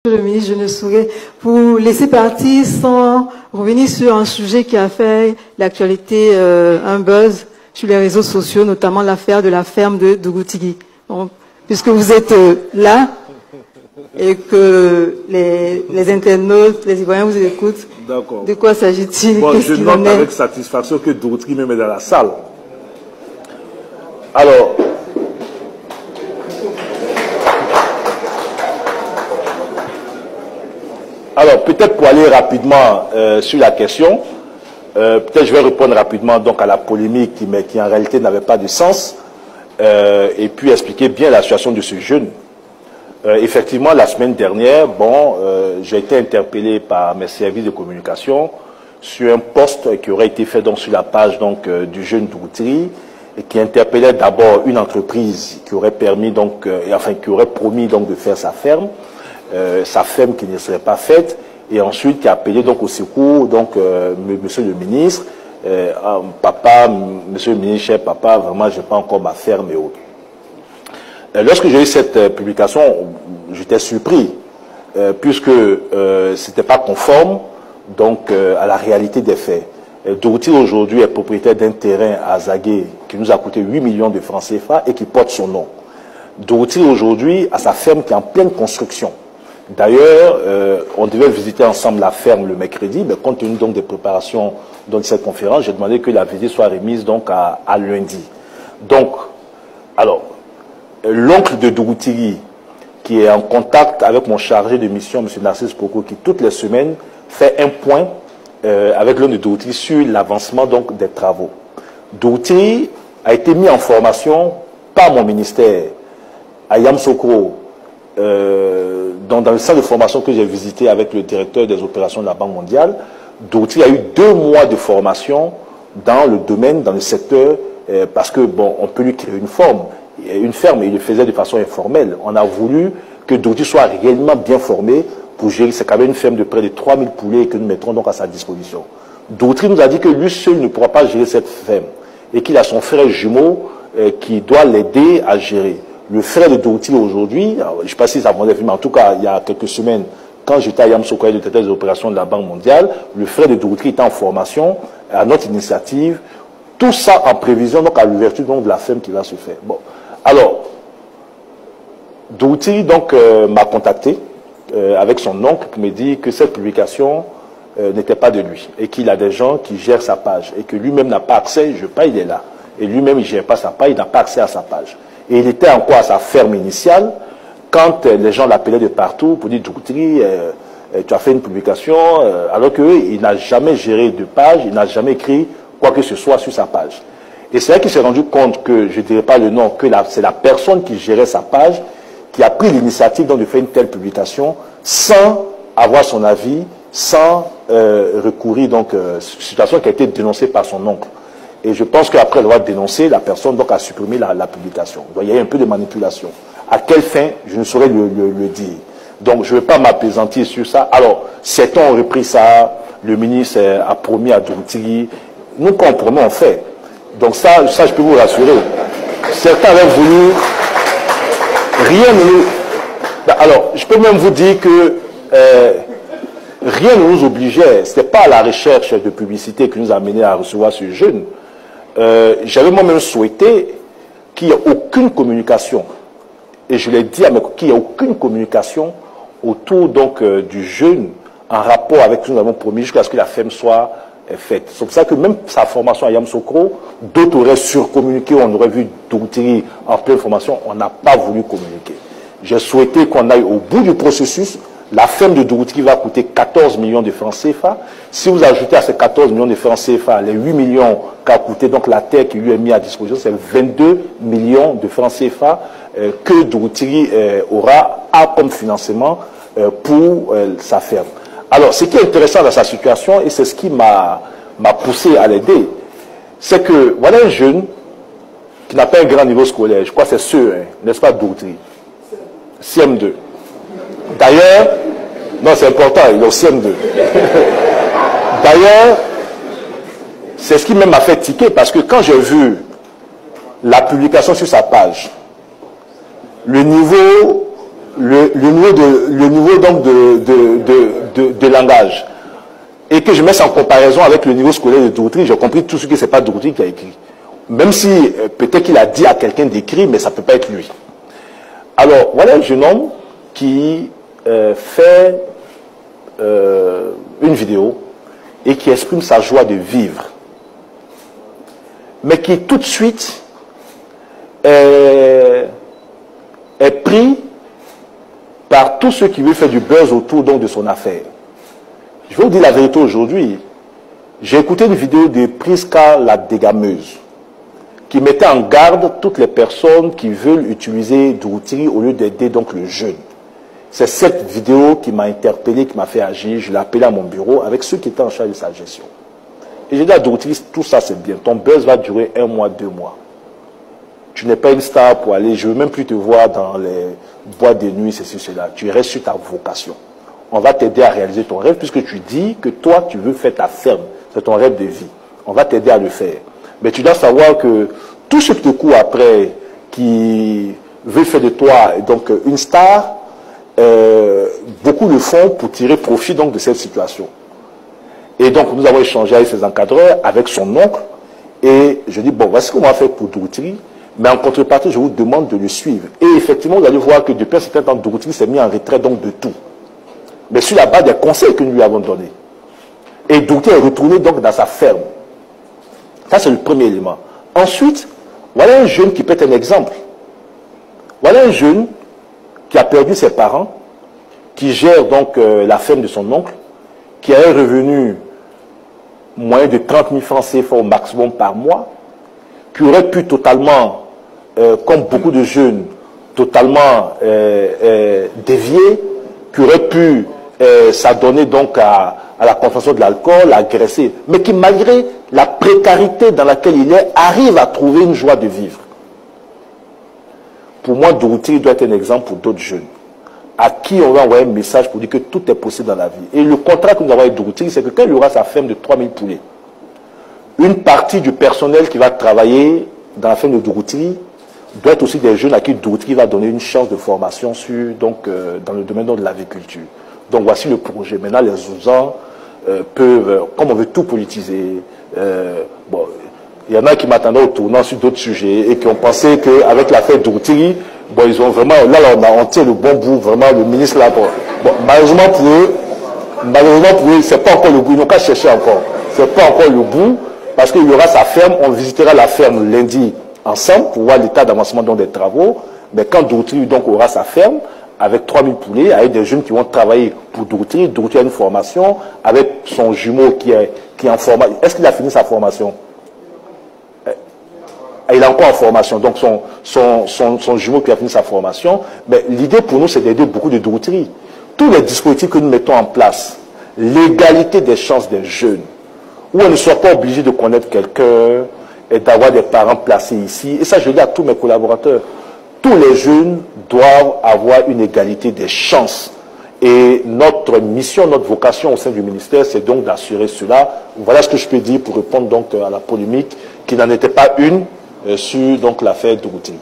Le ministre, je ne saurais vous laisser partir sans revenir sur un sujet qui a fait l'actualité, un buzz sur les réseaux sociaux, notamment l'affaire de la ferme de Dougoutigui. Donc, puisque vous êtes là et que les internautes, les Ivoiriens vous écoutent, de quoi s'agit-il? Bon, je note avec satisfaction que Dougoutigui me met dans la salle. Alors, peut-être pour aller rapidement sur la question, peut-être je vais répondre rapidement donc à la polémique qui en réalité n'avait pas de sens, et puis expliquer bien la situation de ce jeune. Effectivement, la semaine dernière, j'ai été interpellé par mes services de communication sur un post qui aurait été fait donc sur la page donc du jeune Dougoutigui, et qui interpellait d'abord une entreprise qui aurait permis donc, qui aurait promis donc de faire sa ferme qui ne serait pas faite, et ensuite qui a appelé donc au secours donc monsieur le ministre, papa, monsieur le ministre, cher papa, vraiment je n'ai pas encore ma ferme et autres. Lorsque j'ai eu cette publication, j'étais surpris, puisque c'était pas conforme donc à la réalité des faits. Dougoutigui aujourd'hui est propriétaire d'un terrain à Zagué qui nous a coûté 8 millions de francs CFA et qui porte son nom. Dougoutigui aujourd'hui a sa ferme qui est en pleine construction. D'ailleurs, on devait visiter ensemble la ferme le mercredi, mais compte tenu donc des préparations de cette conférence, j'ai demandé que la visite soit remise donc à lundi. Donc, alors, l'oncle de Dougoutigui, qui est en contact avec mon chargé de mission, M. Narcisse Poko, qui toutes les semaines fait un point avec l'oncle de Dougoutigui sur l'avancement donc des travaux. Dougoutigui a été mis en formation par mon ministère à Yamoussoukro, dans le centre de formation que j'ai visité avec le directeur des opérations de la Banque mondiale. Dougoutigui a eu 2 mois de formation dans le domaine, dans le secteur, parce que on peut lui créer une ferme, et il le faisait de façon informelle. On a voulu que Dougoutigui soit réellement bien formé pour gérer. C'est quand même une ferme de près de 3000 poulets que nous mettrons donc à sa disposition. Dougoutigui nous a dit que lui seul ne pourra pas gérer cette ferme et qu'il a son frère jumeau qui doit l'aider à gérer. Le frère de Dougoutigui aujourd'hui, je ne sais pas si ça vous a vu, mais en tout cas, il y a quelques semaines, quand j'étais à Yamoussoukro, le directeur des opérations de la Banque mondiale, le frère de Dougoutigui était en formation à notre initiative. Tout ça en prévision donc à l'ouverture de la ferme qui va se faire. Bon, alors, Dougoutigui donc m'a contacté avec son oncle qui me dit que cette publication n'était pas de lui et qu'il a des gens qui gèrent sa page et que lui-même n'a pas accès. Il est là. Et lui-même, il ne gère pas sa page, il n'a pas accès à sa page. Et il était encore à sa ferme initiale quand les gens l'appelaient de partout pour dire Dougoutigui, tu as fait une publication, alors qu'il n'a jamais géré de page, il n'a jamais écrit quoi que ce soit sur sa page. Et c'est là qu'il s'est rendu compte que, je ne dirais pas le nom, que c'est la personne qui gérait sa page qui a pris l'initiative de faire une telle publication sans avoir son avis, sans recourir donc situation qui a été dénoncée par son oncle. Et je pense qu'après l'avoir dénoncé, la personne donc a supprimé la publication. Donc il y a eu un peu de manipulation. À quelle fin, je ne saurais le dire. Donc je ne vais pas m'apaisantir sur ça. Alors, certains ont repris ça, le ministre a promis à Dougoutigui. Nous, quand on promet, on fait. Donc ça, je peux vous rassurer. Certains avaient voulu... Rien ne nous... Alors, je peux même vous dire que rien ne nous obligeait. Ce n'était pas la recherche de publicité qui nous a amené à recevoir ce jeune. J'avais moi-même souhaité qu'il n'y ait aucune communication, et je l'ai dit à mes collègues, qu'il n'y ait aucune communication autour donc du jeune en rapport avec ce que nous avons promis jusqu'à ce que la ferme soit faite. C'est pour ça que même sa formation à Yamoussoukro, d'autres auraient surcommuniqué, on aurait vu Dougoutigui en pleine formation, on n'a pas voulu communiquer. J'ai souhaité qu'on aille au bout du processus. La ferme de Dougoutigui va coûter 14 millions de francs CFA. Si vous ajoutez à ces 14 millions de francs CFA les 8 millions qu'a coûté donc la terre qui lui est mise à disposition, c'est 22 millions de francs CFA que Dougoutigui a comme financement pour sa ferme. Alors, ce qui est intéressant dans sa situation, et c'est ce qui m'a poussé à l'aider, c'est que voilà un jeune qui n'a pas un grand niveau scolaire, je crois que c'est CE1, n'est-ce pas Dougoutigui? CM2. D'ailleurs, non c'est important, il est au CM2. D'ailleurs, c'est ce qui même m'a fait tiquer, parce que quand j'ai vu la publication sur sa page, le niveau le niveau donc de langage, et que je mets ça en comparaison avec le niveau scolaire de Dourtri, j'ai compris tout ce que c'est pas Dourtri qui a écrit. Même si peut-être qu'il a dit à quelqu'un d'écrire, mais ça ne peut pas être lui. Alors, voilà un jeune homme qui fait une vidéo et qui exprime sa joie de vivre, mais qui tout de suite est pris par tous ceux qui veulent faire du buzz autour donc, de son affaire. Je vais vous dire la vérité aujourd'hui. J'ai écouté une vidéo de Priska la dégameuse qui mettait en garde toutes les personnes qui veulent utiliser Dourtri au lieu d'aider donc le jeune. C'est cette vidéo qui m'a interpellé, qui m'a fait agir. Je l'ai appelé à mon bureau avec ceux qui étaient en charge de sa gestion. Et j'ai dit à Dourtri, tout ça c'est bien. Ton buzz va durer 1 mois, 2 mois. Tu n'es pas une star pour aller, je ne veux même plus te voir dans les boîtes de nuit, ceci, cela. Tu restes sur ta vocation. On va t'aider à réaliser ton rêve puisque tu dis que toi, tu veux faire ta ferme. C'est ton rêve de vie. On va t'aider à le faire. Mais tu dois savoir que tout ce qui te court après, qui veut faire de toi donc, une star, beaucoup le font pour tirer profit donc, de cette situation. Et donc, nous avons échangé avec ses encadreurs, avec son oncle, et je dis, bon, voici ce qu'on va faire pour Dourtri, mais en contrepartie, je vous demande de le suivre. Et effectivement, vous allez voir que depuis un certain temps, Dourtri s'est mis en retrait donc, de tout. Mais sur la base des conseils que nous lui avons donnés. Et Dourtri est retourné donc dans sa ferme. Ça, c'est le premier élément. Ensuite, voilà un jeune qui peut être un exemple. Voilà un jeune qui a perdu ses parents, qui gère donc la ferme de son oncle, qui a un revenu moyen de 30 000 francs CFA au maximum par mois, qui aurait pu totalement, comme beaucoup de jeunes, totalement dévier, qui aurait pu s'adonner donc à la consommation de l'alcool, agresser, mais qui malgré la précarité dans laquelle il est, arrive à trouver une joie de vivre. Pour moi, Dourtri doit être un exemple pour d'autres jeunes, à qui on va envoyer un message pour dire que tout est possible dans la vie. Et le contrat que nous avons avec Dourtri, c'est que quand il aura sa ferme de 3000 poulets, une partie du personnel qui va travailler dans la ferme de Dourtri doit être aussi des jeunes à qui Dourtri va donner une chance de formation sur, donc, dans le domaine de l'agriculture. Donc voici le projet. Maintenant, les Zouzans peuvent, comme on veut tout politiser, bon, il y en a qui m'attendaient au tournant sur d'autres sujets et qui ont pensé qu'avec l'affaire Dourtri, bon, ils ont vraiment, là, on tient le bon bout, vraiment, le ministre là, bon, malheureusement pour eux, c'est pas encore le bout, ils n'ont qu'à chercher encore. C'est pas encore le bout, parce qu'il y aura sa ferme, on visitera la ferme lundi ensemble pour voir l'état d'avancement des travaux, mais quand Dourtri donc aura sa ferme, avec 3000 poulets, avec des jeunes qui vont travailler pour Dourtri, Dourtri a une formation, avec son jumeau qui est en formation. Est-ce qu'il a fini sa formation? Il est encore en formation, donc son jumeau qui a fini sa formation. Mais l'idée pour nous, c'est d'aider beaucoup de Dourtri. Tous les dispositifs que nous mettons en place, l'égalité des chances des jeunes, où on ne soit pas obligé de connaître quelqu'un et d'avoir des parents placés ici. Et ça, je le dis à tous mes collaborateurs. Tous les jeunes doivent avoir une égalité des chances. Et notre mission, notre vocation au sein du ministère, c'est donc d'assurer cela. Voilà ce que je peux dire pour répondre donc à la polémique, qui n'en était pas une sur donc l'affaire Dourtri.